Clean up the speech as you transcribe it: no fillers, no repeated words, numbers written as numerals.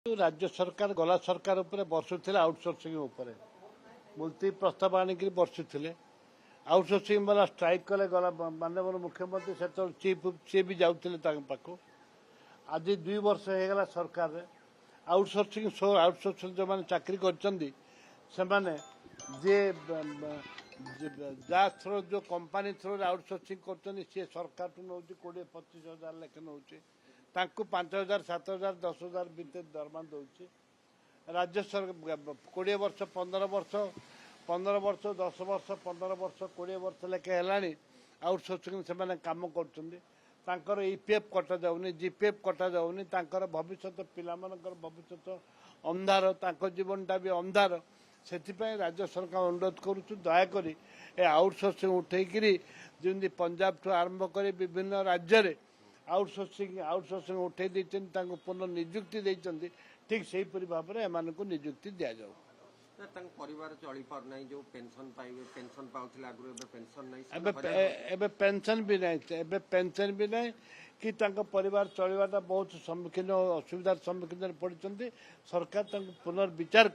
राज्य सरकार गला सरकार उपरे बर्षुले आउटसोर्सिंग उपरे मुलतवी प्रस्ताव आणिक बर्षुले आउटसोर्सिंग वाला स्ट्राइक कले गला माननीय मुख्यमंत्री से चीफ सी भी जाऊे पाक आज 2 वर्ष होगा सरकार आउटसोर्सिंग जो मैंने चाकरी कर थ्रो जो कंपनी थ्रो आउटसोर्सिंग कर सरकार नौ 20-25 हजार लेखे नौ 5,000 7,000 10,000 भितर दरमा दौर राज्य सरकार 20 वर्ष 15 वर्ष 10 वर्ष 15 वर्ष 20 वर्ष लेखे है आउटसोर्सिंग से कम कर ईपीएफ कटा जाऊनी जीपीएफ कटा जाऊनी भविष्य पिला भविष्य अंधार जीवनटा भी अंधार से राज्य सरकार अनुरोध करुचु दयाकोरी ए आउटसोर्सिंग उठेकरी जमी पंजाब ठू आरंभ कर विभिन्न राज्य में आउटसोर्सिंग उठे पुनः निजुक्ति देते ठीक से भाव में एम निजुक्ति दि जाऊ परिवार चली पार नहीं जो पेंशन पाइबे पेंशन पाउथिले आगु पेंशन नहीं एबे पेंशन भी नहीं पेंशन भी नहीं कि परिवार चलवाटा बहुत सम्मुखीन असुविधार सम्मुखीन पड़ते सरकार पुनर्विचार